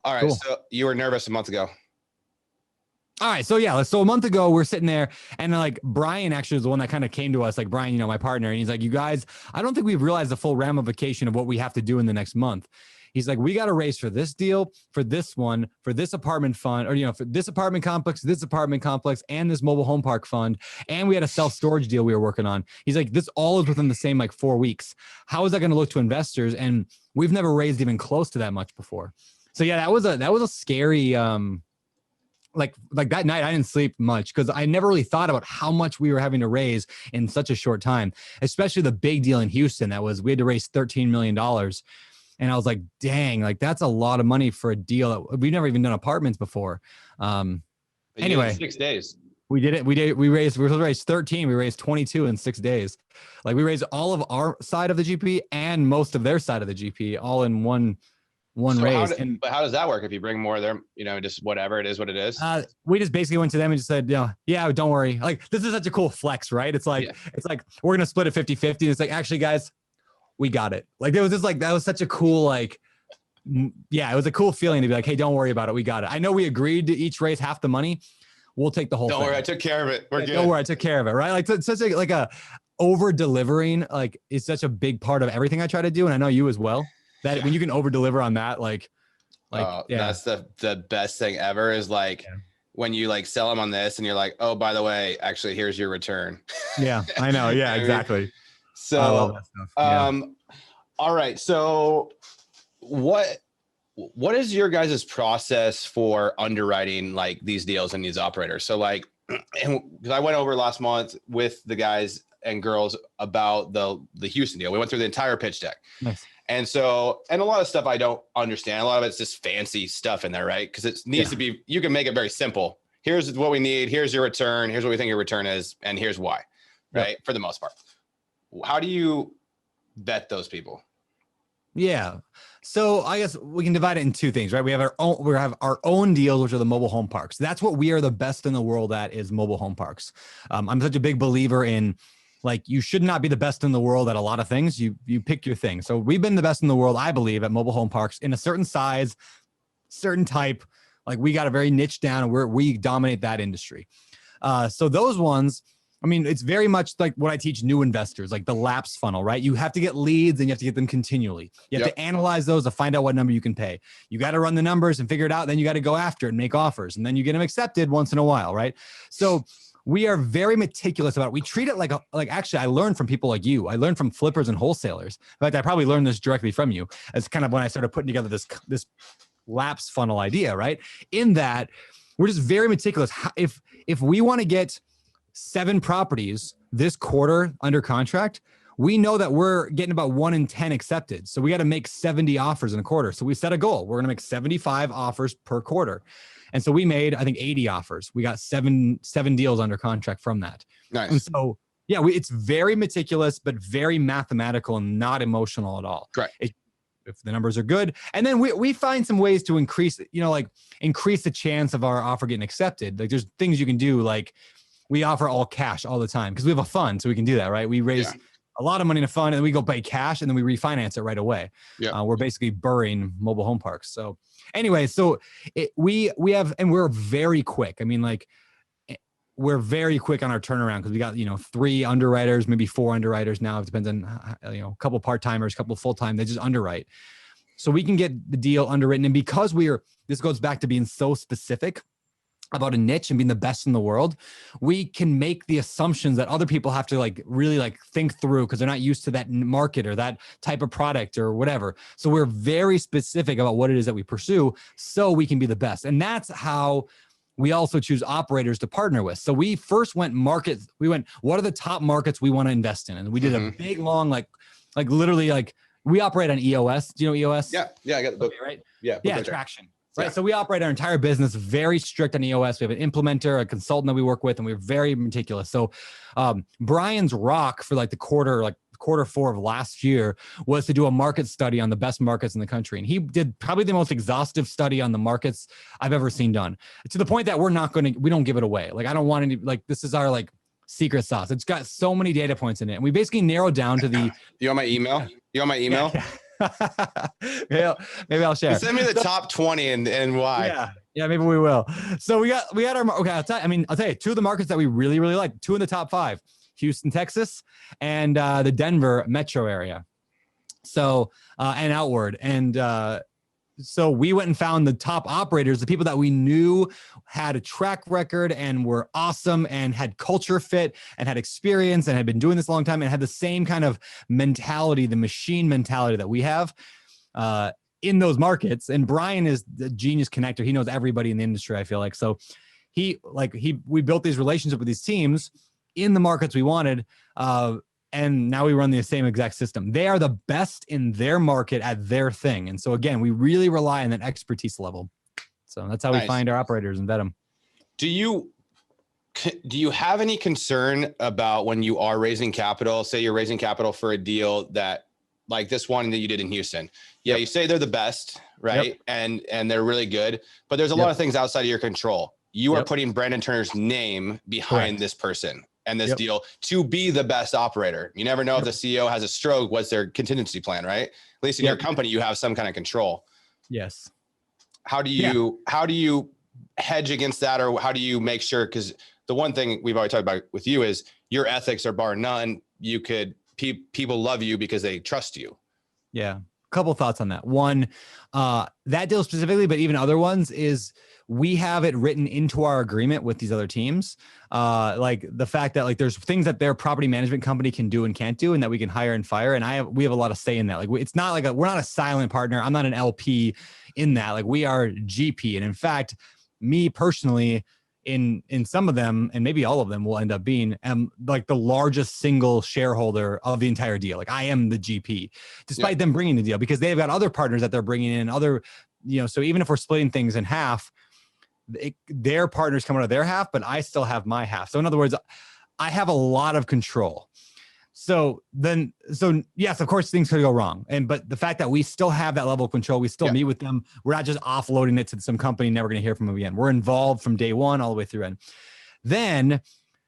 All right. Cool. So you were nervous a month ago. All right. So yeah, so a month ago we're sitting there and like Brian actually was the one that kind of came to us, like Brian, my partner. And he's like, you guys, I don't think we've realized the full ramification of what we have to do in the next month. He's like, we got to raise for this deal, for this one, for this apartment fund, or, for this apartment complex, and this mobile home park fund. And we had a self-storage deal we were working on. He's like, this all is within the same like 4 weeks. How is that going to look to investors? And we've never raised even close to that much before. So yeah, that was a scary, like that night I didn't sleep much because I never really thought about how much we were having to raise in such a short time, especially the big deal in Houston. We had to raise $13 million. And I was like, dang, like that's a lot of money for a deal that we've never even done apartments before. Anyway, 6 days. We did it. We were supposed to raise 13. We raised 22 in 6 days. Like we raised all of our side of the GP and most of their side of the GP all in one raise. But how does that work? If you bring more there, just whatever it is, what it is. We just basically went to them and just said, yeah, don't worry. Like this is such a cool flex, right? It's like, we're going to split it 50-50. It's like, actually guys, we got it. Like, it was just like, that was such a cool, like, it was a cool feeling to be like, hey, don't worry about it. We got it. I know we agreed to each raise half the money. We'll take the whole thing. Don't worry. I took care of it. We're good. Don't worry. I took care of it. Right. Like it's such a over delivering, like is such a big part of everything I try to do. And I know you as well, that when you can over deliver on that, that's the best thing ever is like, when you like sell them on this and you're like, oh, by the way, actually, here's your return. Yeah, I know. Yeah, exactly. So, I love that stuff. Yeah. All right. So what is your guys' process for underwriting like these deals and these operators? So like, because I went over last month with the guys and girls about the Houston deal. We went through the entire pitch deck. Nice. And a lot of stuff I don't understand. A lot of it's just fancy stuff in there, right? Because it needs to be, you can make it very simple. Here's what we need. Here's your return. Here's what we think your return is. And here's why, right? Yep. For the most part. How do you vet those people? Yeah. So I guess we can divide it in two things, right? We have our own deals, which are the mobile home parks. That's what we are the best in the world at, is mobile home parks. I'm such a big believer in, like, you should not be the best in the world at a lot of things. You pick your thing. So we've been the best in the world, I believe, at mobile home parks in a certain size, certain type. Like we got a very niche down and we dominate that industry. So those ones, I mean, it's very much like what I teach new investors, like the lapse funnel, right? You have to get leads and you have to get them continually. You have to analyze those to find out what number you can pay. You got to run the numbers and figure it out. Then you got to go after it and make offers. And then you get them accepted once in a while, right? So we are very meticulous about it. We treat it like actually, I learned from people like you. I learned from flippers and wholesalers. In fact, I probably learned this directly from you. As kind of when I started putting together this lapse funnel idea, right? In that, we're just very meticulous. If we want to get 7 properties this quarter under contract, we know that we're getting about 1 in 10 accepted. So we got to make 70 offers in a quarter. So we set a goal. We're going to make 75 offers per quarter. And so we made, I think, 80 offers. We got seven deals under contract from that. Nice. And so, yeah, it's very meticulous, but very mathematical and not emotional at all. Right. If the numbers are good. And then we find some ways to increase the chance of our offer getting accepted. Like there's things you can do, like we offer all cash all the time because we have a fund, so we can do that, right? We raise a lot of money in a fund and then we go pay cash and then we refinance it right away. Yeah. We're basically burying mobile home parks. So anyway, we have, and we're very quick. I mean, like we're very quick on our turnaround because we got, 3 underwriters, maybe 4 underwriters now. It depends on, a couple part-timers, a couple full-time, they just underwrite. So we can get the deal underwritten. And because this goes back to being so specific about a niche and being the best in the world, we can make the assumptions that other people have to really think through because they're not used to that market or that type of product or whatever. So we're very specific about what it is that we pursue so we can be the best. And that's how we also choose operators to partner with. So we first went markets. We went, what are the top markets we want to invest in? And we did a big, long, literally we operate on EOS. Do you know EOS? Yeah. I got the book. Okay, right? Yeah. Traction. Right. Yeah. So we operate our entire business very strict on EOS. We have an implementer, a consultant that we work with, and we're very meticulous. So Brian's rock for the quarter 4 of last year was to do a market study on the best markets in the country. And he did probably the most exhaustive study on the markets I've ever seen done, to the point that we don't give it away. I don't want any, this is our secret sauce. It's got so many data points in it. And we basically narrowed down to You want my email? You want my email? Yeah, maybe I'll share. Send me the top 20 and why. Yeah, maybe we will. So we got our, okay. I'll tell you, two of the markets that we really, really like, two in the top 5, Houston, Texas, and the Denver metro area. So, and outward. And so we went and found the top operators, the people that we knew had a track record and were awesome and had culture fit and had experience and had been doing this a long time and had the same kind of mentality, the machine mentality that we have in those markets. And Brian is the genius connector. He knows everybody in the industry, I feel like. So we built these relationships with these teams in the markets we wanted. And now we run the same exact system. They are the best in their market at their thing. And so again, we really rely on that expertise level. So that's how we find our operators and vet them. Do you have any concern about when you are raising capital, say you're raising capital for a deal that like this one that you did in Houston? Yeah. Yep. You say they're the best, right? Yep. And they're really good, but there's a lot of things outside of your control. You are putting Brandon Turner's name behind this person and this deal to be the best operator. You never know if the CEO has a stroke, what's their contingency plan, right? At least in your company, you have some kind of control. Yes. How do you hedge against that? Or how do you make sure? Because the one thing we've already talked about with you is your ethics are bar none. People love you because they trust you. Yeah. Couple thoughts on that. One, that deal specifically, but even other ones, is we have it written into our agreement with these other teams. Like the fact that like there's things that their property management company can do and can't do, and that we can hire and fire. And we have a lot of say in that. Like it's not like we're not a silent partner. I'm not an LP in that. Like we are GP. And in fact, me personally, in some of them, and maybe all of them will end up being like the largest single shareholder of the entire deal. Like I am the GP, despite them bringing the deal, because they've got other partners that they're bringing in, so even if we're splitting things in half, their partners come out of their half, but I still have my half. So in other words, I have a lot of control. So yes, of course things could go wrong. But the fact that we still have that level of control, we still meet with them. We're not just offloading it to some company, never going to hear from them again. We're involved from day one all the way through. And then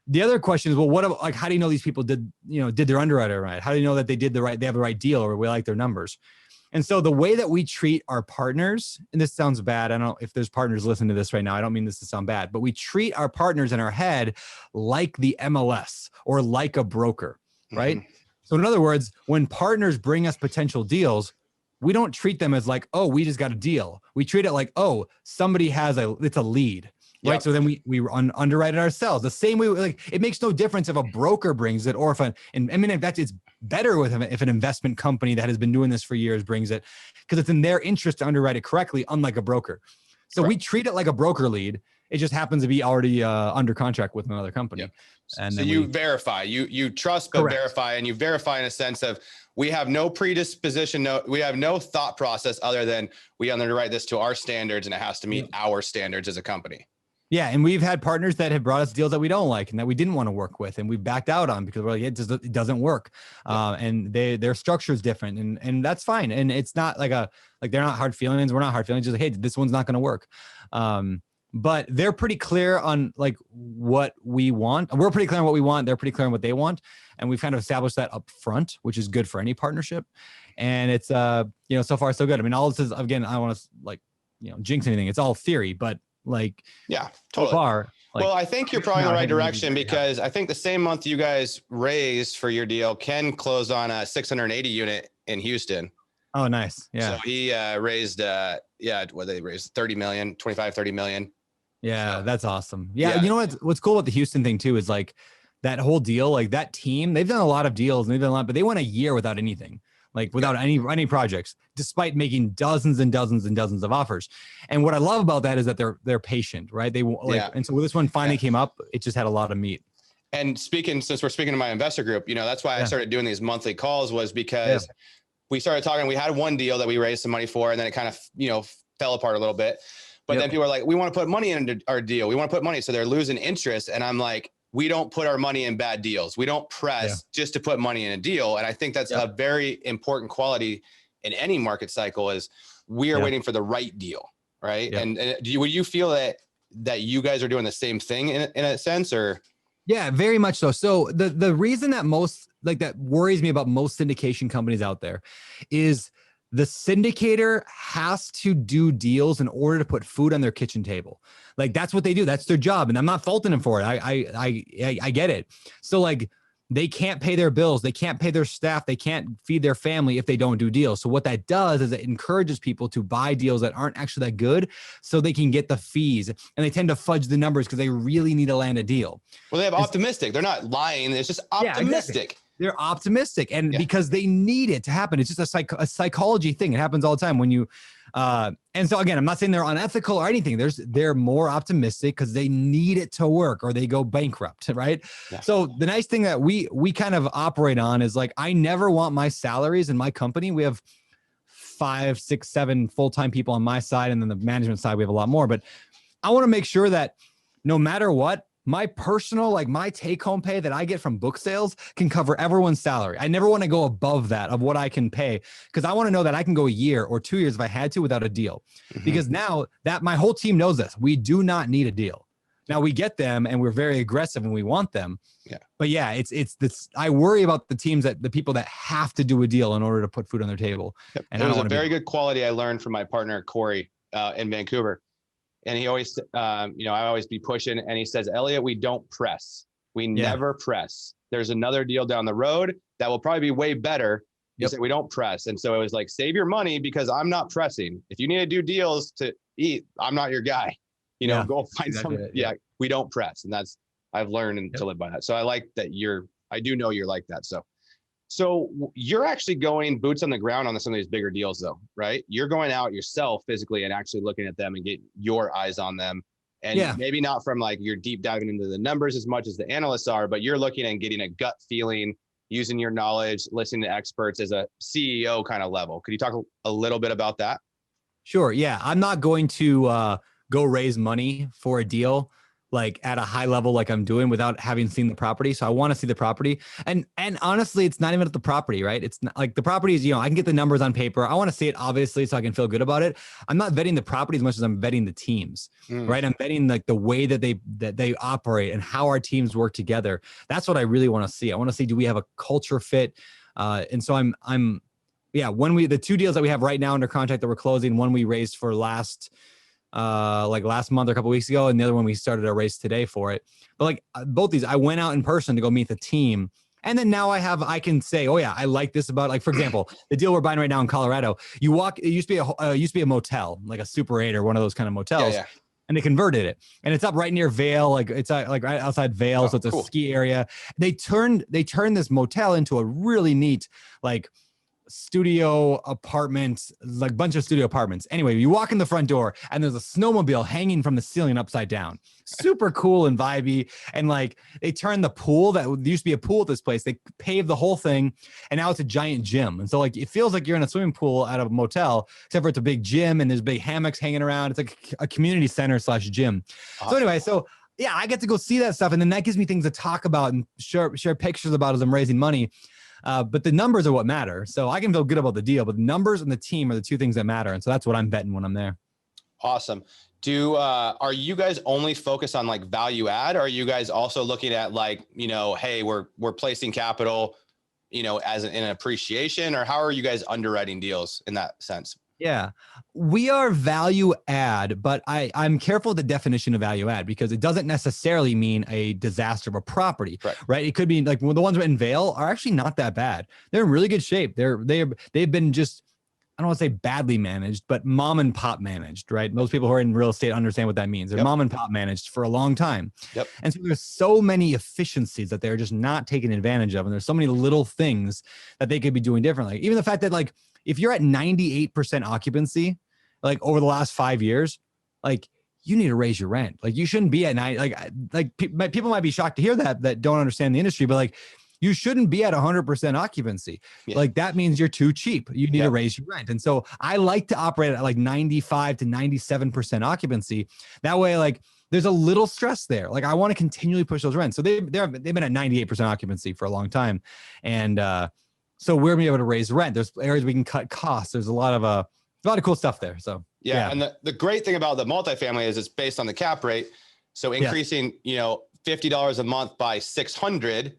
the other question is, well, what about, like, how do you know these people did their underwriter right? How do you know that they have the right deal, or we like their numbers? And so the way that we treat our partners, and this sounds bad, I don't know if there's partners listening to this right now, I don't mean this to sound bad, but we treat our partners in our head like the MLS or like a broker. Right. Mm-hmm. So in other words, when partners bring us potential deals, we don't treat them as like, oh, we just got a deal. We treat it like, oh, somebody it's a lead. Right. Yep. So then we underwrite it ourselves. The same way, like it makes no difference if a broker brings it or in fact, it's better if an investment company that has been doing this for years brings it, because it's in their interest to underwrite it correctly, unlike a broker. So we treat it like a broker lead. It just happens to be already under contract with another company. Yep. And so you verify, you trust, but verify, and you verify in a sense of we have no predisposition. We have no thought process other than we underwrite this to our standards and it has to meet our standards as a company. Yeah. And we've had partners that have brought us deals that we don't like and that we didn't want to work with, and we backed out on because we're like, it doesn't work. And their structure is different, and that's fine. And it's not like they're not hard feelings. We're not hard feelings. Just like, hey, this one's not going to work. But they're pretty clear on like what we want. We're pretty clear on what we want. They're pretty clear on what they want. And we've kind of established that up front, which is good for any partnership. And it's, so far so good. I mean, all this is, again, I don't want to jinx anything. It's all theory, but totally. So far. Well, I think you're probably in the right direction, because I think the same month you guys raised for your deal, Ken closed on a 680 unit in Houston. Oh, nice. Yeah. So he raised, they raised 30 million, 30 million. Yeah, that's awesome. Yeah. You know what's cool about the Houston thing too is like that whole deal, like that team, they've done a lot of deals and they've done a lot, but they went a year without anything, like without any projects, despite making dozens and dozens and dozens of offers. And what I love about that is that they're patient, right? And so when this one finally came up, it just had a lot of meat. And since we're speaking to my investor group, that's why I started doing these monthly calls, was because we started talking, we had one deal that we raised some money for, and then it kind of, fell apart a little bit. But then people are like, we want to put money into our deal. We want to put money. So they're losing interest. And I'm like, we don't put our money in bad deals. We don't press just to put money in a deal. And I think that's a very important quality in any market cycle, is we are waiting for the right deal. Right. And would you feel that you guys are doing the same thing in a sense, or? Yeah, very much so. So the reason that that worries me about most syndication companies out there is the syndicator has to do deals in order to put food on their kitchen table. Like that's what they do. That's their job. And I'm not faulting them for it. I get it. So like they can't pay their bills. They can't pay their staff. They can't feed their family if they don't do deals. So what that does is it encourages people to buy deals that aren't actually that good so they can get the fees. And they tend to fudge the numbers because they really need to land a deal. Well, they have optimistic. They're not lying. It's just optimistic. Yeah, exactly. They're optimistic, and because they need it to happen. It's just a psychology thing. It happens all the time when you, and so again, I'm not saying they're unethical or anything. They're more optimistic because they need it to work or they go bankrupt, right? Yeah. So the nice thing that we kind of operate on is like, I never want my salaries in my company. We have 5, 6, 7 full-time people on my side, and then the management side, we have a lot more. But I want to make sure that no matter what, my personal, like my take-home pay that I get from book sales can cover everyone's salary. I never want to go above that of what I can pay because I want to know that I can go a year or 2 years if I had to without a deal. Because now that my whole team knows this, we do not need a deal. Now we get them and we're very aggressive and we want them. Yeah. But yeah, it's this. I worry about the teams the people that have to do a deal in order to put food on their table. Yep. And it was a very good quality I learned from my partner Corey in Vancouver. And he always, I always be pushing, and he says, Elliot, we don't press. We never press. There's another deal down the road that will probably be way better. He said, we don't press. And so it was like, save your money because I'm not pressing. If you need to do deals to eat, I'm not your guy. Go find something. Yeah, we don't press. And I've learned to live by that. So I like that I do know you're like that. So you're actually going boots on the ground on some of these bigger deals though, right? You're going out yourself physically and actually looking at them and getting your eyes on them. And maybe not from like you're deep diving into the numbers as much as the analysts are, but you're looking and getting a gut feeling, using your knowledge, listening to experts as a CEO kind of level. Could you talk a little bit about that? Sure. Yeah. I'm not going to go raise money for a deal like at a high level like I'm doing without having seen the property. So I want to see the property. And honestly, it's not even at the property, right? It's not like the property is, I can get the numbers on paper. I want to see it obviously so I can feel good about it. I'm not vetting the property as much as I'm vetting the teams, right? I'm vetting like the way that they operate and how our teams work together. That's what I really want to see. I want to see, do we have a culture fit? And so when the 2 deals that we have right now under contract that we're closing, one we raised for last month or a couple weeks ago, and the other one we started a race today for it. But like both these, I went out in person to go meet the team, and then now I can say, oh yeah, I like this about, like, for example, the deal we're buying right now in Colorado. You walk, it used to be a motel, like a Super 8 or one of those kind of motels. Yeah. And they converted it, and it's up right near Vail, like it's like right outside Vail, so it's a ski area. They turned this motel into a really neat, like, studio apartments, like bunch of studio apartments. Anyway, you walk in the front door and there's a snowmobile hanging from the ceiling upside down. Super cool and vibey. And like they turned the pool that used to be a pool at this place, they paved the whole thing, and now it's a giant gym. And so like it feels like you're in a swimming pool at a motel, except for it's a big gym and there's big hammocks hanging around. It's like a community center / gym. Awesome. So anyway, yeah, I get to go see that stuff, and then that gives me things to talk about and share pictures about as I'm raising money. But the numbers are what matter. So I can feel good about the deal, but the numbers and the team are the 2 things that matter. And so that's what I'm betting when I'm there. Awesome. Are you guys only focused on like value add? Or are you guys also looking at like, hey, we're placing capital, as an appreciation, or how are you guys underwriting deals in that sense? Yeah, we are value add, but I'm careful with the definition of value add because it doesn't necessarily mean a disaster of a property, right? It could be like the ones in Vail are actually not that bad. They're in really good shape. They've been just, I don't want to say badly managed, but mom and pop managed, right? Most people who are in real estate understand what that means. They're mom and pop managed for a long time. Yep. And so there's so many efficiencies that they're just not taking advantage of. And there's so many little things that they could be doing differently. Even the fact that like, if you're at 98% occupancy, like over the last 5 years, like you need to raise your rent. Like you shouldn't be at 90. Like people might be shocked to hear that don't understand the industry, but like you shouldn't be at 100% occupancy. Yeah. Like that means you're too cheap. You need to raise your rent. And so I like to operate at like 95 to 97% occupancy. That way, like there's a little stress there. Like I want to continually push those rents. So they've been at 98% occupancy for a long time. And, so we're gonna be able to raise rent. There's areas we can cut costs. There's a lot of cool stuff there. So yeah. And the great thing about the multifamily is it's based on the cap rate. So increasing, $50 a month by 600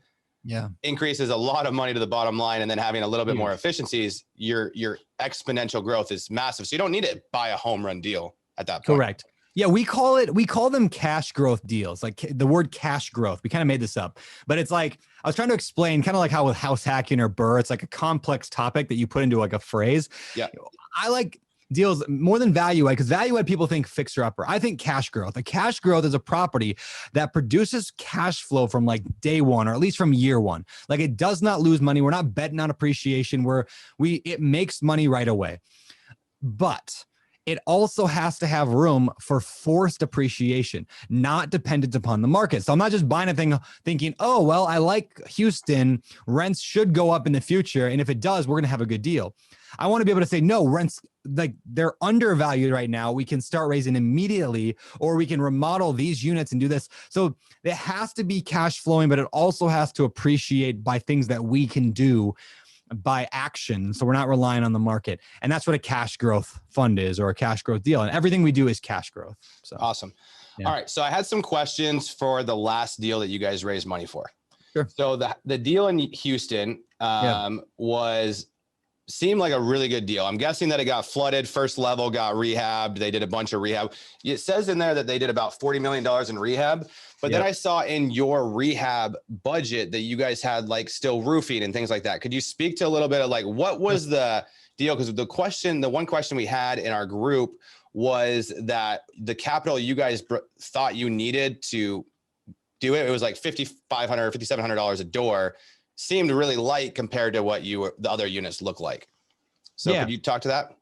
increases a lot of money to the bottom line, and then having a little bit more Huge. efficiencies, your exponential growth is massive. So you don't need to buy a home run deal at that point. Correct. Yeah, we call them cash growth deals. Like the word cash growth, we kind of made this up, but it's like, I was trying to explain kind of like how with house hacking or BRRRR, it's like a complex topic that you put into like a phrase. Yeah. I like deals more than value add, because value add people think fixer upper. I think cash growth. A cash growth is a property that produces cash flow from like day one, or at least from year one. Like it does not lose money. We're not betting on appreciation. It makes money right away. But it also has to have room for forced appreciation, not dependent upon the market. So I'm not just buying a thing thinking, oh, well, I like Houston, rents should go up in the future, and if it does, we're going to have a good deal. I want to be able to say, no, rents, like they're undervalued right now. We can start raising immediately, or we can remodel these units and do this. So it has to be cash flowing, but it also has to appreciate by things that we can do by action. So we're not relying on the market. And that's what a cash growth fund is, or a cash growth deal. And everything we do is cash growth. So awesome. Yeah. All right. So I had some questions for the last deal that you guys raised money for. Sure. So the deal in Houston seemed like a really good deal. I'm guessing that it got flooded. First level got rehabbed. They did a bunch of rehab. It says in there that they did about $40 million in rehab. But then I saw in your rehab budget that you guys had like still roofing and things like that. Could you speak to a little bit of like, what was the deal? Because the one question we had in our group was that the capital you guys thought you needed to do it was like $5,500, $5,700 a door. Seemed really light compared to what the other units look like. So could you talk to that?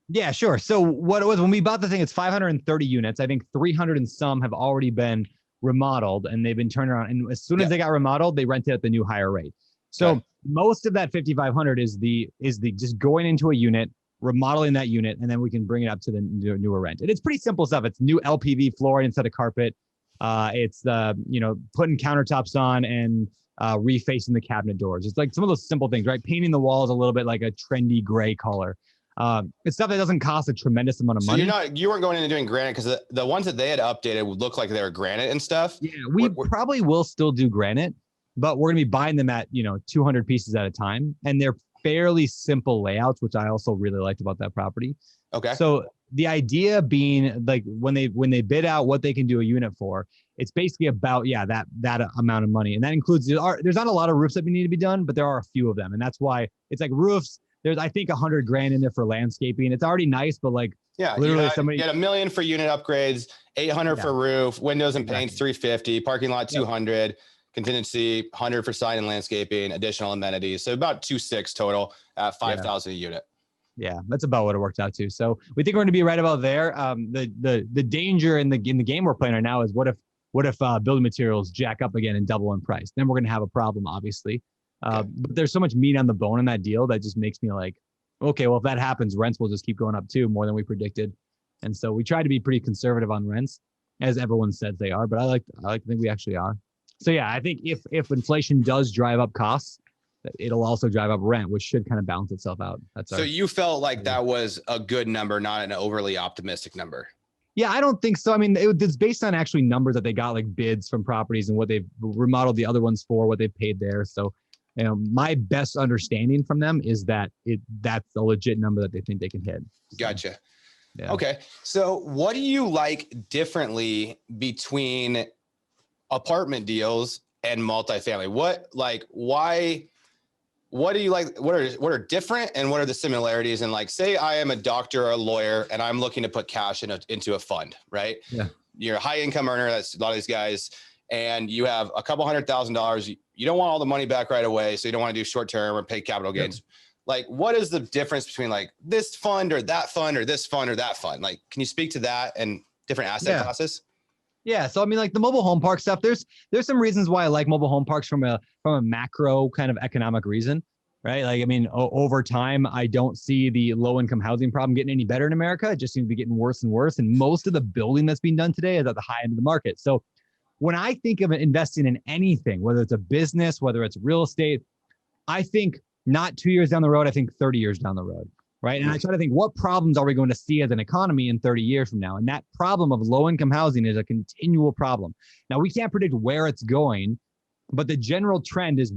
Yeah, sure. So what it was when we bought the thing, it's 530 units. I think 300 and some have already been remodeled, and they've been turned around. And as soon as they got remodeled, they rented at the new higher rate. So most of that 5,500 is the just going into a unit, remodeling that unit, and then we can bring it up to the newer rent. And it's pretty simple stuff. It's new LPV flooring instead of carpet. It's putting countertops on and refacing the cabinet doors. It's like some of those simple things, right? Painting the walls a little bit like a trendy gray color. It's stuff that doesn't cost a tremendous amount of money. You weren't going into doing granite, because the ones that they had updated would look like they were granite and stuff. Yeah, we probably will still do granite, but we're going to be buying them at 200 pieces at a time, and they're fairly simple layouts, which I also really liked about that property. Okay. So the idea being, like, when they bid out what they can do a unit for, it's basically about that amount of money, and that includes there's not a lot of roofs that need to be done, but there are a few of them, and that's why it's like roofs. There's I think $100,000 in there for landscaping. It's already nice, but like literally somebody you had $1 million for unit upgrades, 800 for roof, windows and paint 350, parking lot 200, contingency 100 for sign and landscaping, additional amenities. So about 2.6 total at 5,000 a unit. Yeah, that's about what it worked out to. So we think we're going to be right about there. The danger in the game we're playing right now is what if building materials jack up again and double in price? Then we're going to have a problem, obviously. But there's so much meat on the bone in that deal that just makes me like, okay, well, if that happens, rents will just keep going up too, more than we predicted. And so we try to be pretty conservative on rents, as everyone says they are, but I like to think we actually are. So yeah, I think if inflation does drive up costs, it'll also drive up rent, which should kind of balance itself out. So you felt like that was a good number, not an overly optimistic number. Yeah, I don't think so. I mean, it's based on actually numbers that they got, like bids from properties and what they've remodeled the other ones for, what they've paid there. So my best understanding from them is that that's a legit number that they think they can hit. So, gotcha. Yeah. Okay. So what do you like differently between apartment deals and multifamily? What do you like? What are different, and what are the similarities? And like, say I am a doctor or a lawyer and I'm looking to put cash into a fund, right? Yeah. You're a high income earner. That's a lot of these guys. And you have a couple $100,000. You don't want all the money back right away. So you don't want to do short term or pay capital gains. Yep. Like, what is the difference between like this fund or that fund or this fund or that fund? Like, can you speak to that and different asset classes? Yeah. So, I mean, like the mobile home park stuff, there's some reasons why I like mobile home parks from a macro kind of economic reason, right? Like, I mean, over time, I don't see the low income housing problem getting any better in America. It just seems to be getting worse and worse. And most of the building that's being done today is at the high end of the market. So when I think of investing in anything, whether it's a business, whether it's real estate, I think not 2 years down the road, I think 30 years down the road, right? And I try to think, what problems are we going to see as an economy in 30 years from now? And that problem of low income housing is a continual problem. Now, we can't predict where it's going, But the general trend is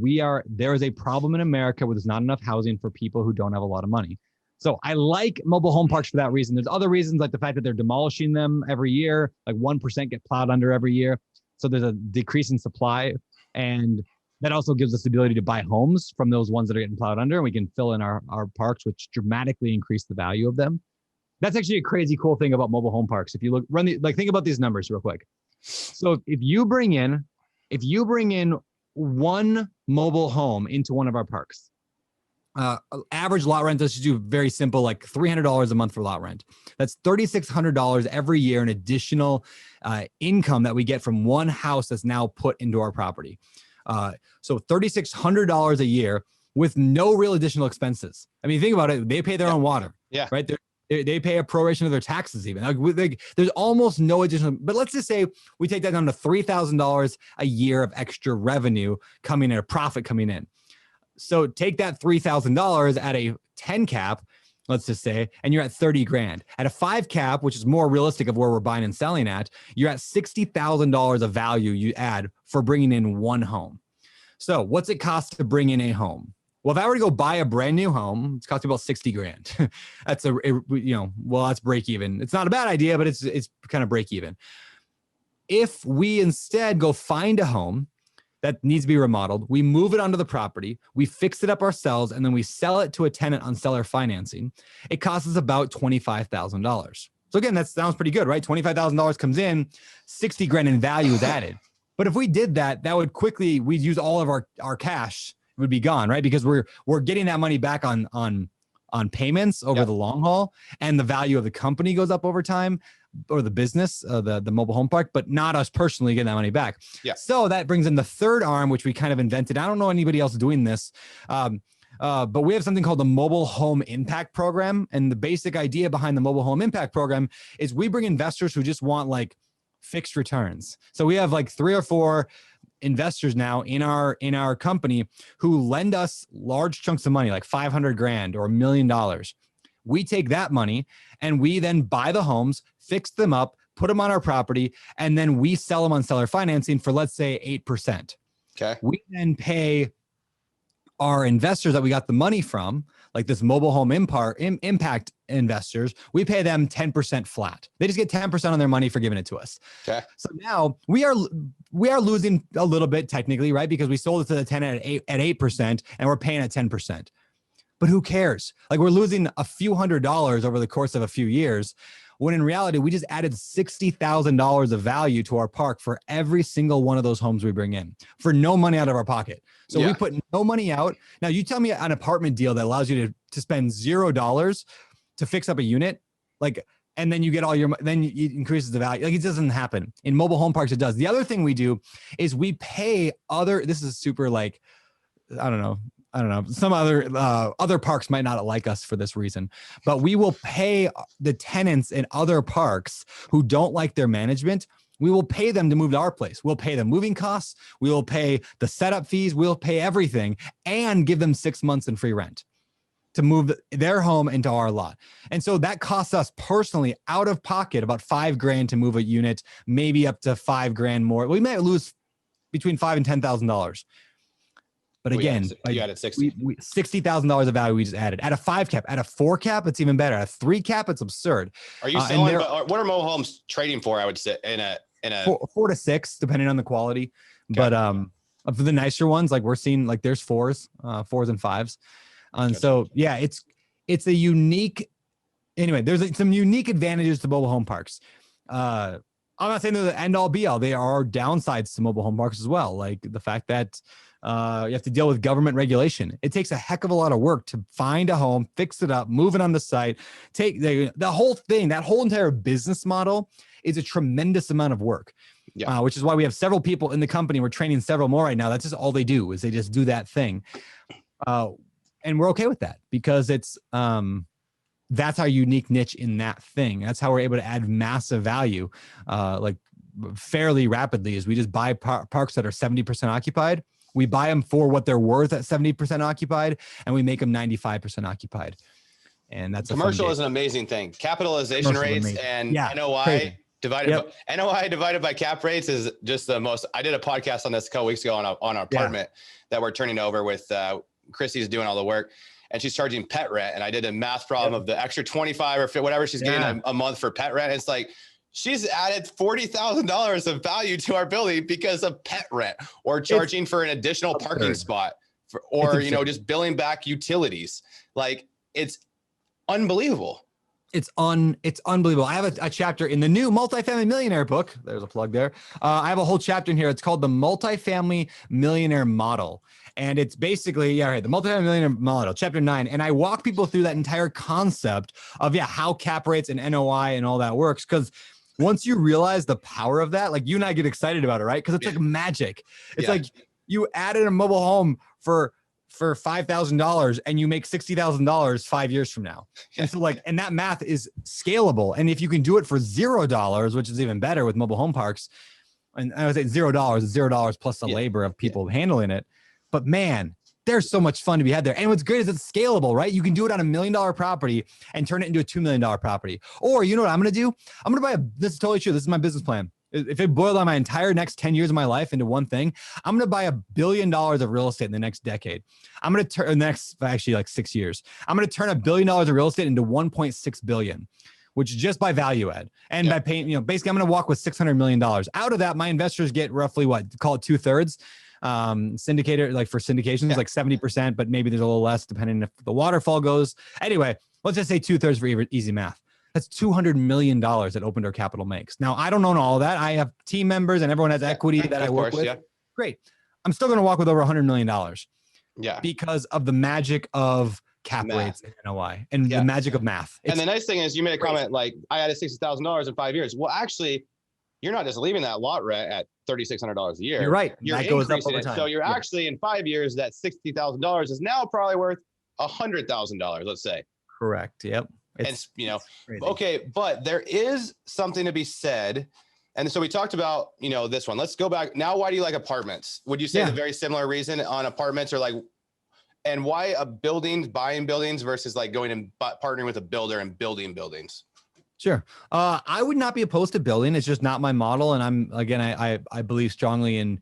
there is a problem in America where there's not enough housing for people who don't have a lot of money. So I like mobile home parks for that reason. There's other reasons, like the fact that they're demolishing them every year, like 1% get plowed under every year. So there's a decrease in supply. And that also gives us the ability to buy homes from those ones that are getting plowed under, and we can fill in our parks, which dramatically increase the value of them. That's actually a crazy cool thing about mobile home parks. If you think about these numbers real quick. So if you bring in one mobile home into one of our parks, average lot rent, let's just do very simple, like $300 a month for lot rent. That's $3,600 every year in additional income that we get from one house that's now put into our property. So $3,600 a year with no real additional expenses. I mean, think about it. They pay their own water, right? They pay a proration of their taxes even. There's almost no additional, but let's just say we take that down to $3,000 a year of extra revenue coming in, a profit coming in. So take that $3,000 at a 10 cap, let's just say, and you're at 30 grand. At a 5 cap, which is more realistic of where we're buying and selling at, you're at $60,000 of value you add for bringing in one home. So what's it cost to bring in a home? Well, if I were to go buy a brand new home, it's costing about 60 grand. That's that's break even. It's not a bad idea, but it's kind of break even. If we instead go find a home that needs to be remodeled, we move it onto the property, we fix it up ourselves, and then we sell it to a tenant on seller financing, it costs us about $25,000. So again, that sounds pretty good, right? $25,000 comes in, 60 grand in value is added. But if we did that, we'd use all of our cash, it would be gone, right? Because we're getting that money back on payments over the long haul, and the value of the company goes up over time, or the business, the mobile home park, but not us personally getting that money back. Yeah. So that brings in the third arm, which we kind of invented. I don't know anybody else doing this, but we have something called the Mobile Home Impact Program. And the basic idea behind the Mobile Home Impact Program is we bring investors who just want like fixed returns. So we have like 3 or 4 investors now in our company who lend us large chunks of money, like 500 grand or $1 million. We take that money and we then buy the homes, fix them up, put them on our property, and then we sell them on seller financing for, let's say, 8%. Okay. We then pay our investors that we got the money from, like this mobile home impact investors, we pay them 10% flat. They just get 10% on their money for giving it to us. Okay. So now we are losing a little bit technically, right? Because we sold it to the tenant at 8% and we're paying at 10%. But who cares? Like, we're losing a few $100s over the course of a few years, when in reality, we just added $60,000 of value to our park for every single one of those homes we bring in for no money out of our pocket. So we put no money out. Now you tell me an apartment deal that allows you to spend $0 to fix up a unit, like, and then you get then it increases the value. Like, it doesn't happen. In mobile home parks, it does. The other thing we do is we pay this is super, like, I don't know. Some other parks might not like us for this reason, but we will pay the tenants in other parks who don't like their management. We will pay them to move to our place. We'll pay them moving costs. We will pay the setup fees. We'll pay everything and give them 6 months in free rent to move their home into our lot. And so that costs us personally out of pocket about $5 grand to move a unit, maybe up to $5 grand more. We might lose between $5,000 and $10,000. But again, you added $60,000 of value we just added. At a 5 cap, at a 4 cap, it's even better. At a 3 cap, it's absurd. Are you selling? What are mobile homes trading for? I would say in a 4 to 6, depending on the quality. Okay. But for the nicer ones, like, we're seeing, like, there's 4s and 5s. And so it's a unique. Anyway, there's some unique advantages to mobile home parks. I'm not saying they're the end all be all. There are downsides to mobile home parks as well, like the fact that you have to deal with government regulation. It takes a heck of a lot of work to find a home, fix it up, move it on the site. Take the whole thing, that whole entire business model is a tremendous amount of work. Yeah. Which is why we have several people in the company. We're training several more right now. That's just all they do, is they just do that thing. And we're okay with that because it's that's our unique niche in that thing. That's how we're able to add massive value, like fairly rapidly, is we just buy parks that are 70% occupied. We buy them for what they're worth at 70% occupied, and we make them 95% occupied. And that's commercial is an amazing thing. Capitalization rates and NOI. Crazy. NOI divided by cap rates is just the most. I did a podcast on this a couple weeks ago on an apartment that we're turning over with Chrissy's doing all the work, and she's charging pet rent. And I did a math problem of the extra 25 or whatever she's getting a month for pet rent. It's like, she's added $40,000 of value to our building because of pet rent, or charging for an additional parking spot, or just billing back utilities. Like, it's unbelievable. It's unbelievable. I have a chapter in the new Multifamily Millionaire book. There's a plug there. I have a whole chapter in here. It's called the Multifamily Millionaire Model. And it's basically, the Multifamily Millionaire Model, chapter 9. And I walk people through that entire concept of, how cap rates and NOI and all that works. Because once you realize the power of that, like, you and I get excited about it, right? Because it's like magic. It's like you added a mobile home for $5,000 and you make $60,000 5 years from now. And so and that math is scalable. And if you can do it for $0, which is even better with mobile home parks, and I would say $0 is $0 plus the labor of people handling it. But man, there's so much fun to be had there. And what's great is it's scalable, right? You can do it on $1 million property and turn it into a $2 million property. Or you know what I'm going to do? I'm going to this is totally true. This is my business plan. If it boiled on my entire next 10 years of my life into one thing, I'm going to buy $1 billion of real estate in the next decade. I'm going to turn like 6 years. I'm going to turn $1 billion of real estate into 1.6 billion, which is just by value add. And by paying, basically I'm going to walk with $600 million. Out of that, my investors get roughly call it 2/3. Syndicator, like for syndications, like 70%, but maybe there's a little less depending if the waterfall goes. Anyway, let's just say 2/3 for easy math. That's $200 million that Open Door Capital makes. Now, I don't own all of that. I have team members and everyone has equity that I work with. Yeah. Great. I'm still going to walk with over $100 million. Yeah. Because of the magic of cap rates and NOI and the magic of math. And the nice thing is, you made a comment like, I added $60,000 in 5 years. Well, actually, you're not just leaving that lot rent at $3,600 a year. You're right. You're increasing it. So you're actually in 5 years, that $60,000 is now probably worth $100,000, let's say. Correct. Yep. It's okay, but there is something to be said. And so we talked about, this one. Let's go back. Now, why do you like apartments? Would you say the very similar reason on apartments, or and why buying buildings versus like going and partnering with a builder and building buildings? Sure. I would not be opposed to building. It's just not my model. And I believe strongly in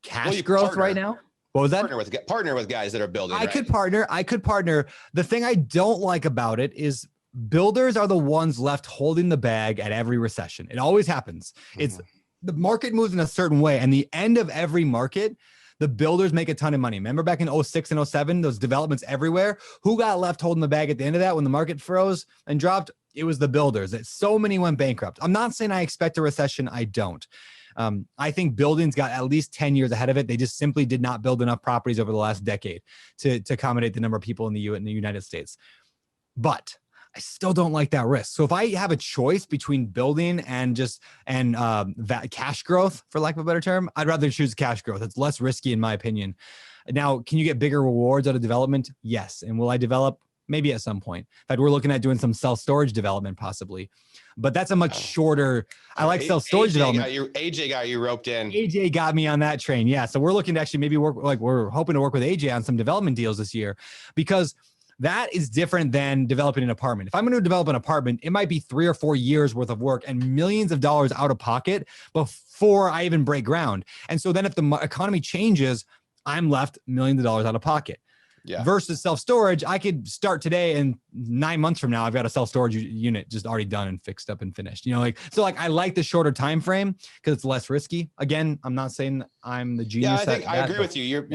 cash growth right now. What was that? Partner with guys that are building. I could partner. The thing I don't like about it is builders are the ones left holding the bag at every recession. It always happens. It's the market moves in a certain way, and the end of every market, the builders make a ton of money. Remember back in 06 and 07, those developments everywhere? Who got left holding the bag at the end of that when the market froze and dropped? It was the builders. So many went bankrupt. I'm not saying I expect a recession. I don't. I think buildings got at least 10 years ahead of it. They just simply did not build enough properties over the last decade to accommodate the number of people in the United States. But I still don't like that risk. So if I have a choice between building and cash growth, for lack of a better term, I'd rather choose cash growth. It's less risky in my opinion. Now, can you get bigger rewards out of development? Yes. And will I develop? Maybe at some point. In fact, we're looking at doing some self-storage development possibly, but that's a much shorter. I like self-storage development. AJ got you roped in. AJ got me on that train. Yeah. So we're looking to actually maybe we're hoping to work with AJ on some development deals this year, because that is different than developing an apartment. If I'm going to develop an apartment, it might be 3 or 4 years worth of work and millions of dollars out of pocket before I even break ground. And so then if the economy changes, I'm left millions of dollars out of pocket. Yeah. Versus self-storage, I could start today and 9 months from now, I've got a self-storage unit just already done and fixed up and finished. I like the shorter time frame because it's less risky. Again, I'm not saying I'm the genius. Yeah, I agree with you.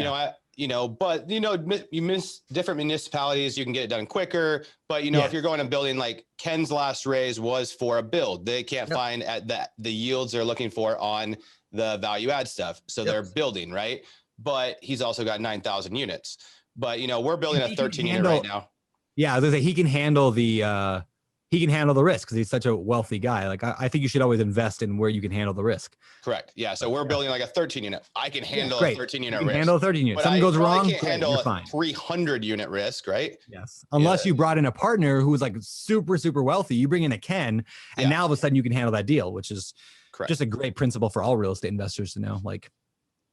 But you miss different municipalities, you can get it done quicker. But if you're going to building, like Ken's last raise was for a build, they can't find at the yields they're looking for on the value add stuff, so they're building, right? But he's also got 9,000 units. But we're building a 13 unit right now. Yeah, he can handle the risk because he's such a wealthy guy. Like I think you should always invest in where you can handle the risk. Correct. Yeah. So we're building like a 13 unit. I can handle a 13 unit risk. Handle a 13 unit. Something goes wrong, can't handle a 300 unit risk, right? Yes. Unless you brought in a partner who was like super, super wealthy. You bring in a Ken, and now all of a sudden you can handle that deal, which is just a great principle for all real estate investors to know. Like,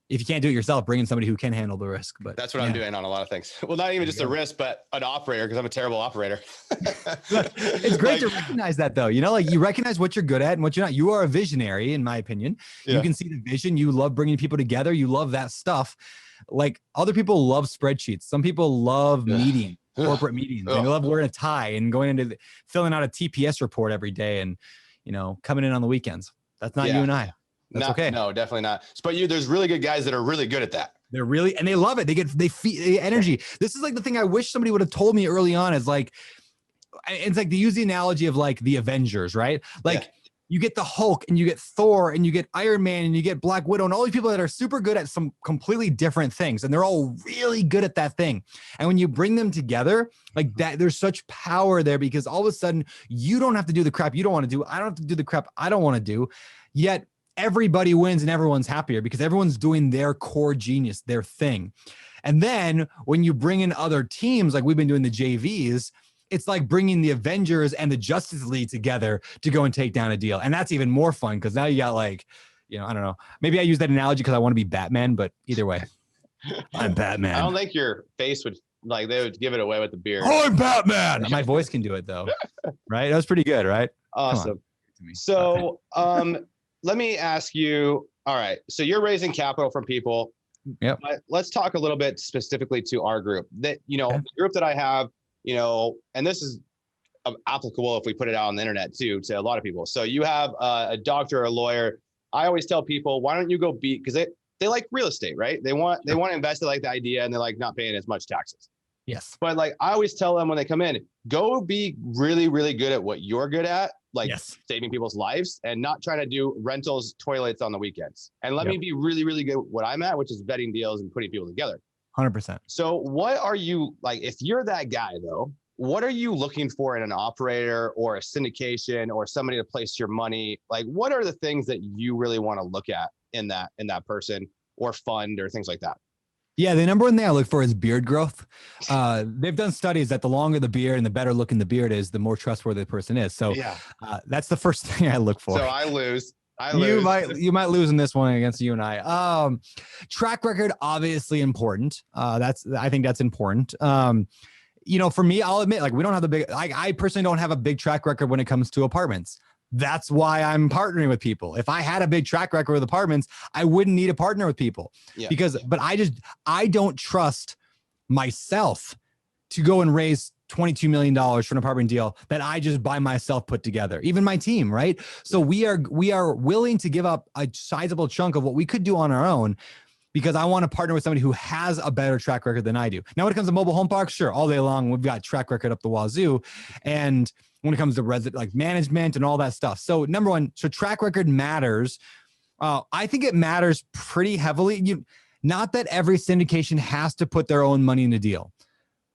if you can't do it yourself, bring in somebody who can handle the risk. But that's what I'm doing on a lot of things. Well, not even just a risk, but an operator, because I'm a terrible operator. It's great to recognize that, though. You know, like you recognize what you're good at and what you're not. You are a visionary, in my opinion. You can see the vision. You love bringing people together. You love that stuff. Like other people love spreadsheets. Some people love meetings, corporate meetings. And they love wearing a tie and going into filling out a TPS report every day and, you know, coming in on the weekends. That's not you and I. That's okay. No, definitely not. But there's really good guys that are really good at that. They're really, and they love it. They feed the energy. This is like the thing I wish somebody would have told me early on is like, it's like they use the analogy of like the Avengers, right? Like you get the Hulk and you get Thor and you get Iron Man and you get Black Widow and all these people that are super good at some completely different things. And they're all really good at that thing. And when you bring them together like that, there's such power there because all of a sudden you don't have to do the crap you don't want to do. I don't have to do the crap I don't want to do. Yet everybody wins and everyone's happier because everyone's doing their core genius, their thing. And then when you bring in other teams, like we've been doing the JVs, it's like bringing the Avengers and the Justice League together to go and take down a deal. And that's even more fun because now you got like, you know, I don't know. Maybe I use that analogy because I want to be Batman, but either way, I'm Batman. I don't think your face would, like, they would give it away with the beard. I'm Batman. My voice can do it though. Right? That was pretty good, right? Awesome. So, let me ask you, all right, so you're raising capital from people. Yep. But let's talk a little bit specifically to our group. That, you know, the group that I have, you know, and this is applicable if we put it out on the internet too, to a lot of people. So you have a doctor or a lawyer. I always tell people, why don't you go because they like real estate, right? They want to invest, they like the idea, and they like not paying as much taxes. Yes. But like I always tell them when they come in, go be really, really good at what you're good at, like saving people's lives and not trying to do rentals, toilets on the weekends. And let me be really, really good at what I'm at, which is vetting deals and putting people together. 100%. So what are you, like, if you're that guy though, what are you looking for in an operator or a syndication or somebody to place your money? Like, what are the things that you really want to look at in that person or fund or things like that? Yeah, the number one thing I look for is beard growth. They've done studies that the longer the beard and the better looking the beard is, the more trustworthy the person is. So that's the first thing I look for. So I lose. You might lose in this one against you and I. Track record, obviously important. I think that's important. You know, for me, I'll admit, like, we don't have the big, I personally don't have a big track record when it comes to apartments. That's why I'm partnering with people. If I had a big track record with apartments, I wouldn't need to partner with people but I don't trust myself to go and raise $22 million for an apartment deal that I just by myself put together, even my team. Right. So we are willing to give up a sizable chunk of what we could do on our own because I want to partner with somebody who has a better track record than I do. Now, when it comes to mobile home parks, sure, all day long, we've got track record up the wazoo. And when it comes to like management and all that stuff. So number one, so track record matters. I think it matters pretty heavily. Not that every syndication has to put their own money in a deal,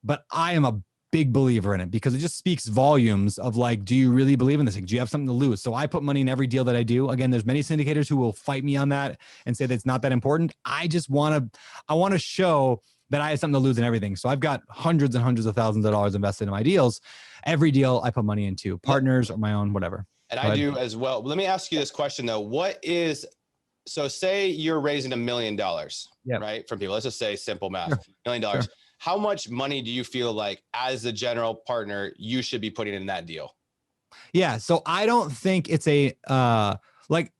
but I am a big believer in it because it just speaks volumes of like, do you really believe in this? Do you have something to lose? So I put money in every deal that I do. Again, there's many syndicators who will fight me on that and say that it's not that important. I want to show that I have something to lose in everything. So I've got hundreds and hundreds of thousands of dollars invested in my deals. Every deal I put money into, partners or my own, whatever. And I do as well. Let me ask you this question though. So say you're raising $1 million, right? From people, let's just say simple math, $1 million. Sure. How much money do you feel like as the general partner, you should be putting in that deal? Yeah. So I don't think it's like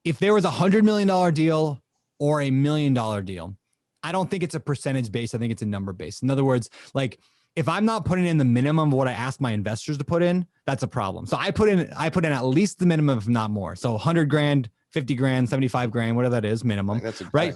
if there was $100 million deal or $1 million deal, I don't think it's a percentage based. I think it's a number based. In other words, like if I'm not putting in the minimum of what I ask my investors to put in, that's a problem. So I put in at least the minimum, if not more. So 100 grand, 50 grand, 75 grand, whatever that is, minimum, right?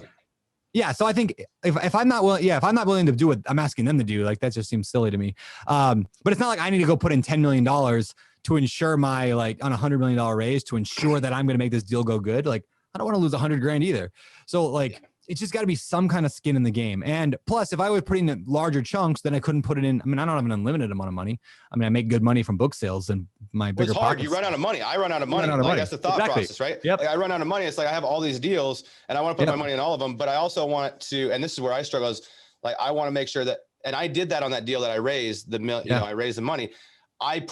Yeah. So I think if I'm not willing to do what I'm asking them to do, like that just seems silly to me. But it's not like I need to go put in $10 million to ensure my, like on $100 million raise to ensure that I'm going to make this deal go good. Like I don't want to lose 100 grand either. So like, it's just got to be some kind of skin in the game. And plus, if I was putting in larger chunks, then I couldn't put it in. I mean, I don't have an unlimited amount of money. I mean, I make good money from book sales and my bigger it's hard. pockets. You run out of money. I run out of money. That's the thought process, right? Yep. Like I run out of money. It's like I have all these deals and I want to put my money in all of them, but I also want to, and this is where I struggle, is like, I want to make sure that, and I did that on that deal that I raised I raised the money. I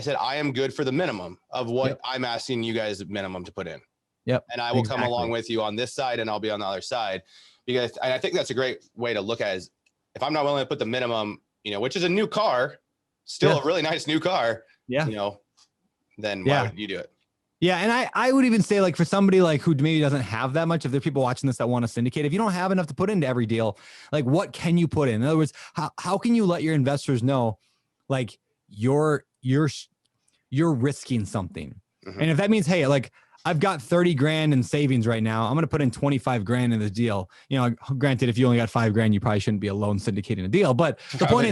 said, I am good for the minimum of what I'm asking you guys minimum to put in. Yep. And I will come along with you on this side and I'll be on the other side. Because and I think that's a great way to look at it is if I'm not willing to put the minimum, which is a new car, still a really nice new car, then why would you do it? Yeah. And I would even say like for somebody like who maybe doesn't have that much, if there are people watching this that want to syndicate, if you don't have enough to put into every deal, like what can you put in? In other words, how can you let your investors know like you're risking something? And if that means, hey, like I've got 30 grand in savings right now, I'm going to put in 25 grand in this deal. Granted, if you only got 5 grand, you probably shouldn't be alone syndicating a deal. But the point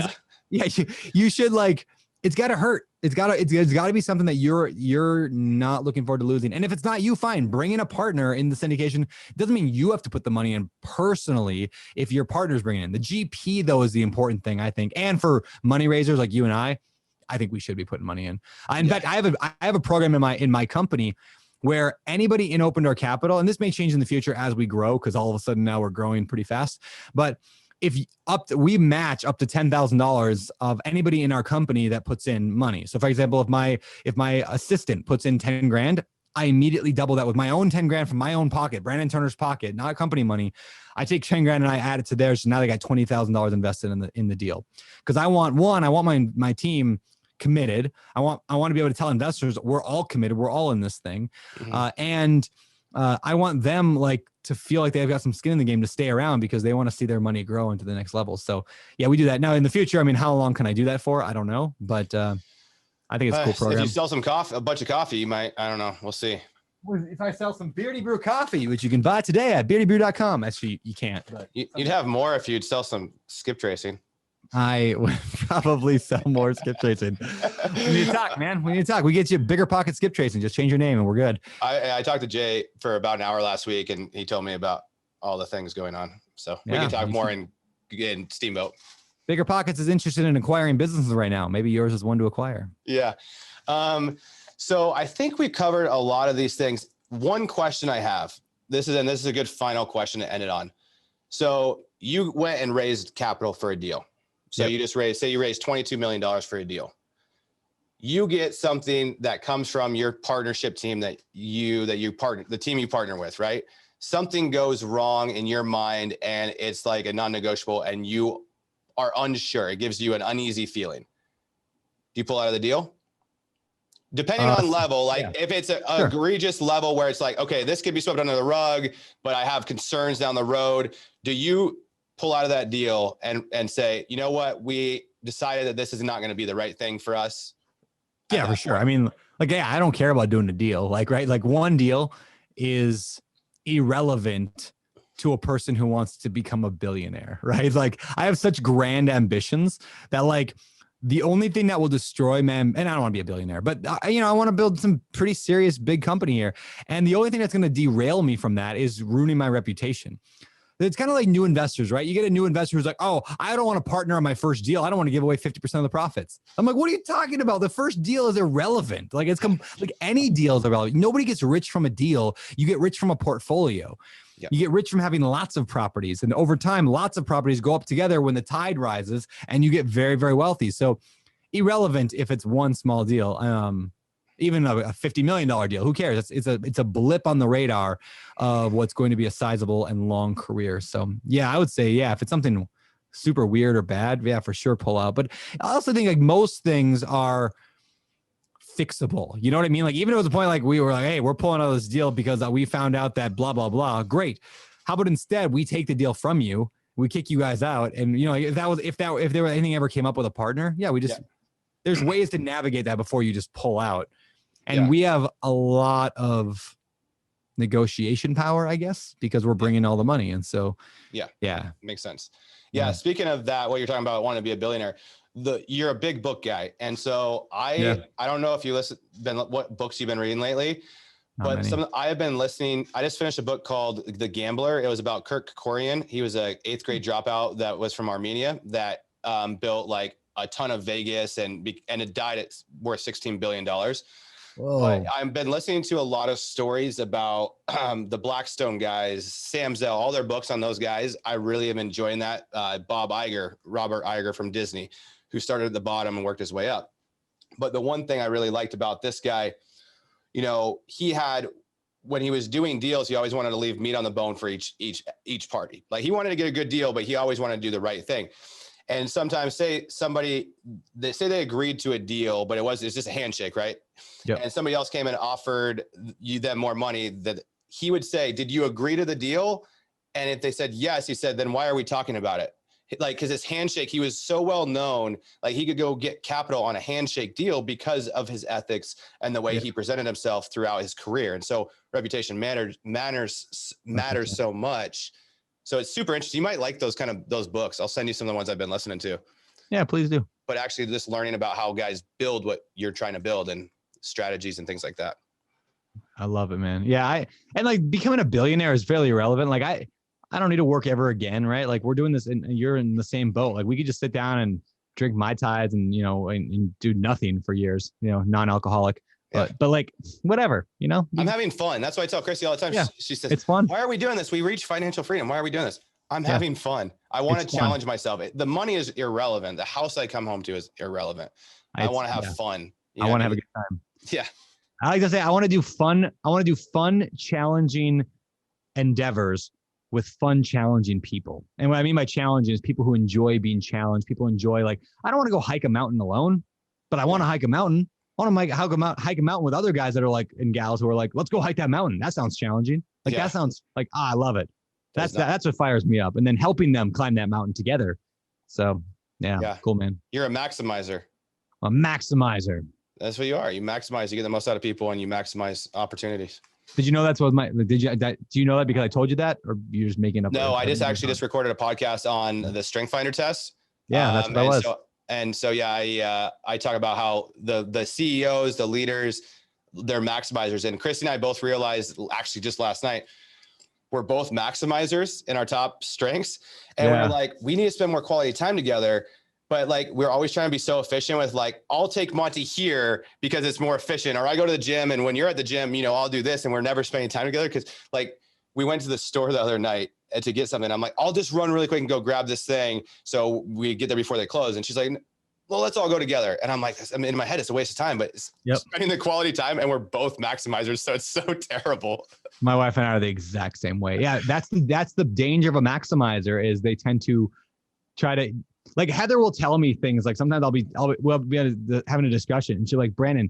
is, you should like, it's got to hurt. It's got to be something that you're not looking forward to losing. And if it's not you, fine, bring in a partner in the syndication. It doesn't mean you have to put the money in personally. If your partner's bringing in the GP, though, is the important thing, I think. And for money raisers like you and I think we should be putting money in. In fact, I have a program in my company where anybody in open door capital, and this may change in the future as we grow, because all of a sudden now we're growing pretty fast. But if we match up to $10,000 of anybody in our company that puts in money. So for example, if my assistant puts in 10 grand, I immediately double that with my own 10 grand from my own pocket, Brandon Turner's pocket, not company money. I take 10 grand and I add it to theirs. So now they got $20,000 invested in the deal. Because I want my team committed. I want to be able to tell investors we're all committed. We're all in this thing. And I want them like to feel like they've got some skin in the game to stay around because they want to see their money grow into the next level. So yeah, we do that. Now in the future, I mean, how long can I do that for? I don't know, but I think it's a cool program. If you sell a bunch of coffee, you might, I don't know. We'll see. If I sell some Beardy Brew coffee, which you can buy today at beardybrew.com. Actually, you can't. But you'd have more if you'd sell some skip tracing. I would probably sell more skip tracing. We need to talk, man. We need to talk. We get you bigger pocket skip tracing. Just change your name and we're good. I talked to Jay for about an hour last week and he told me about all the things going on. So we can talk more in Steamboat. Bigger Pockets is interested in acquiring businesses right now. Maybe yours is one to acquire. Yeah. So I think we covered a lot of these things. One question I have, this is a good final question to end it on. So you went and raised capital for a deal. So you just raised $22 million for a deal. You get something that comes from your partnership team the team you partner with, right? Something goes wrong in your mind and it's like a non-negotiable and you are unsure. It gives you an uneasy feeling. Do you pull out of the deal? Depending on level, if it's an egregious level where it's like, okay, this could be swept under the rug, but I have concerns down the road. Do you pull out of that deal and say, you know what, we decided that this is not going to be the right thing for us? Yeah, for sure. I mean, I don't care about doing a deal. Right? Like one deal is irrelevant to a person who wants to become a billionaire, right? Like I have such grand ambitions that like the only thing that will destroy man, and I don't want to be a billionaire, but I want to build some pretty serious big company here. And the only thing that's going to derail me from that is ruining my reputation. It's kind of like new investors, right? You get a new investor who's like, oh, I don't want to partner on my first deal. I don't want to give away 50% of the profits. I'm like, what are you talking about? The first deal is irrelevant. Like like any deal is irrelevant. Nobody gets rich from a deal. You get rich from a portfolio. Yep. You get rich from having lots of properties. And over time, lots of properties go up together when the tide rises and you get very, very wealthy. So irrelevant if it's one small deal. Even a $50 million deal, who cares? It's a blip on the radar of what's going to be a sizable and long career. So yeah, I would say, if it's something super weird or bad, for sure pull out. But I also think like most things are fixable. You know what I mean? Like even if it was a point like we were like, hey, we're pulling out of this deal because we found out that blah, blah, blah. Great. How about instead we take the deal from you, we kick you guys out. And if there was anything ever came up with a partner, there's ways to navigate that before you just pull out. And we have a lot of negotiation power, I guess, because we're bringing all the money. And so, makes sense. Yeah. Speaking of that, what you're talking about, wanting to be a billionaire, you're a big book guy. And so I don't know if you what books you've been reading lately, but I have been listening. I just finished a book called The Gambler. It was about Kirk Kerkorian. He was a 8th grade dropout that was from Armenia that built like a ton of Vegas and it died at worth $16 billion. But I've been listening to a lot of stories about the Blackstone guys, Sam Zell, all their books on those guys. I really am enjoying that. Robert Iger from Disney, who started at the bottom and worked his way up. But the one thing I really liked about this guy, he had when he was doing deals, he always wanted to leave meat on the bone for each party. Like he wanted to get a good deal, but he always wanted to do the right thing. And sometimes they say they agreed to a deal, but it's just a handshake, right? Yep. And somebody else came and offered them more money, that he would say, did you agree to the deal? And if they said yes, he said, then why are we talking about it? Like, because his handshake, he was so well known, like he could go get capital on a handshake deal because of his ethics and the way he presented himself throughout his career. And so reputation matters so much. So it's super interesting. You might like those books. I'll send you some of the ones I've been listening to. Yeah, please do. But actually just learning about how guys build what you're trying to build and strategies and things like that. I love it, man. Yeah. And like becoming a billionaire is fairly irrelevant. Like I don't need to work ever again. Right. Like we're doing this and you're in the same boat. Like we could just sit down and drink Mai Tais and, and do nothing for years, non-alcoholic, but like whatever, I'm having fun. That's why I tell Chrissy all the time. Yeah, she says, it's fun. Why are we doing this? We reach financial freedom. Why are we doing this? I'm having fun. I want to challenge myself. The money is irrelevant. The house I come home to is irrelevant. I want to have fun. I want to have a good time. Yeah. I like to say, I want to do fun, challenging endeavors with fun, challenging people. And what I mean by challenging is people who enjoy being challenged. People enjoy, like, I don't want to go hike a mountain alone, but I want to hike a mountain. I want to hike a mountain with other guys that are like, and gals who are like, let's go hike that mountain. That sounds challenging. Like that sounds like, I love it. That's what fires me up. And then helping them climb that mountain together. So yeah. Cool, man. You're a maximizer. A maximizer. That's what you are. You maximize, you get the most out of people and you maximize opportunities. Did you know that's what do you know that because I told you that, or you're just making up? No, I just recorded a podcast on the Strength Finder test. Yeah, that's what I was. I talk about how the CEOs, the leaders, they're maximizers. And Christy and I both realized actually just last night, we're both maximizers in our top strengths. And we're like, we need to spend more quality time together. But like, we're always trying to be so efficient with like, I'll take Monty here because it's more efficient. Or I go to the gym and when you're at the gym, I'll do this, and we're never spending time together. Cause like we went to the store the other night to get something. I'm like, I'll just run really quick and go grab this thing. So we get there before they close. And she's like, well, let's all go together. And I'm like, in my head, it's a waste of time, but it's spending the quality time, and we're both maximizers. So it's so terrible. My wife and I are the exact same way. Yeah. That's the danger of a maximizer, is they tend to try to, like, Heather will tell me things like, sometimes we'll be having a discussion and she's like, Brandon,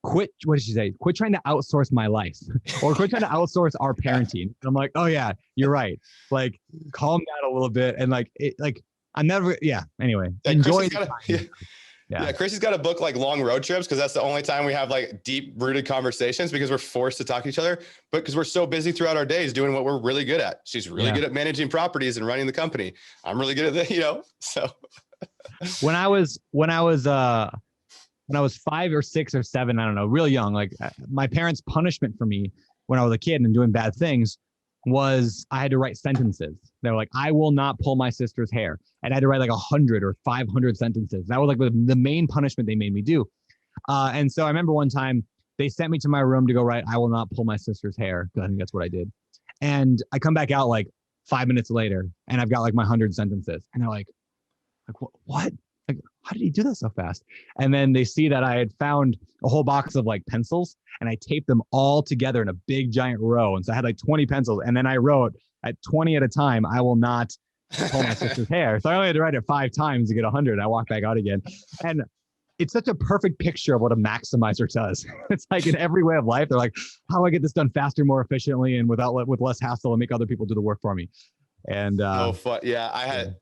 quit. What did she say? Quit trying to outsource my life, or quit trying to outsource our parenting. And I'm like, oh yeah, you're right. Like, calm down a little bit. And anyway, enjoy. Chrissy's got to book like long road trips because that's the only time we have like deep rooted conversations, because we're forced to talk to each other, but because we're so busy throughout our days doing what we're really good at. She's really good at managing properties and running the company. I'm really good at that, so. When I was 5 or 6 or 7, I don't know, real young, like my parents' punishment for me when I was a kid and doing bad things was I had to write sentences. They were like, I will not pull my sister's hair. And I had to write like 100 or 500 sentences. That was like the main punishment they made me do. And so I remember one time they sent me to my room to go write, I will not pull my sister's hair. I think that's what I did. And I come back out like 5 minutes later and I've got like my 100 sentences. And they're like, what? Like, how did he do that so fast? And then they see that I had found a whole box of like pencils, and I taped them all together in a big giant row. And so I had like 20 pencils, and then I wrote at 20 at a time, I will not pull my sister's hair. So I only had to write it 5 times to get 100. I walked back out again. And it's such a perfect picture of what a maximizer does. It's like in every way of life, they're like, how do I get this done faster, more efficiently, and with less hassle, and make other people do the work for me? And fun. Yeah, I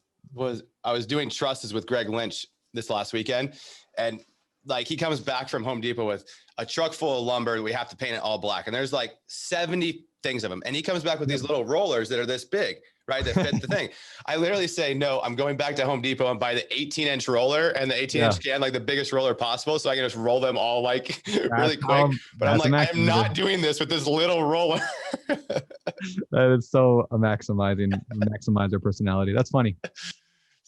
was doing trusses with Greg Lynch this last weekend, and like he comes back from Home Depot with a truck full of lumber. We have to paint it all black, and there's like 70 things of them. And he comes back with these little rollers that are this big, right? That fit the thing. I literally say, no, I'm going back to Home Depot and buy the 18-inch roller and the 18-inch can, like the biggest roller possible, so I can just roll them all like really quick. But I'm like, I am not doing this with this little roller. That is so a maximizer personality. That's funny.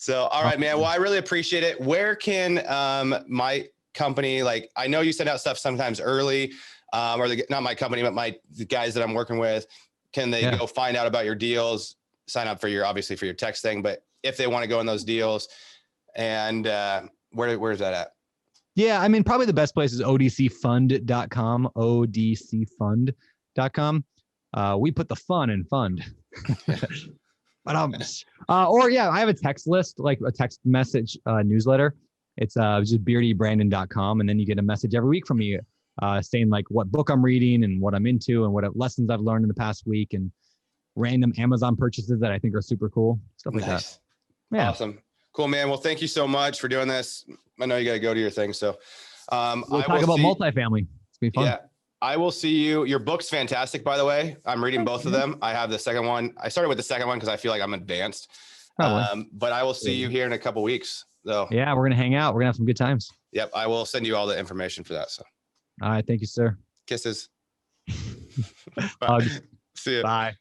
So, all right, man. Well, I really appreciate it. Where can my company, like, I know you send out stuff sometimes early, not my company, but the guys that I'm working with, can they go find out about your deals, sign up for obviously for your text thing, but if they want to go in those deals, and where's that at? Yeah, I mean, probably the best place is odcfund.com, underwriting.com. We put the fun in fund. But or yeah, I have a text list, like a text message newsletter. It's just beardybrandon.com, and then you get a message every week from me saying like what book I'm reading and what I'm into and what lessons I've learned in the past week and random Amazon purchases that I think are super cool, stuff like that. Yeah. Awesome. Cool, man. Well, thank you so much for doing this. I know you got to go to your thing. So we'll talk about multifamily. It's gonna be fun. Yeah. I will see you. Your book's fantastic, by the way. I'm reading both of them. I have the second one. I started with the second one because I feel like I'm advanced. But I will see you here in a couple weeks. So yeah, we're going to hang out. We're going to have some good times. Yep. I will send you all the information for that. So. All right. Thank you, sir. Kisses. Hugs. See you. Bye.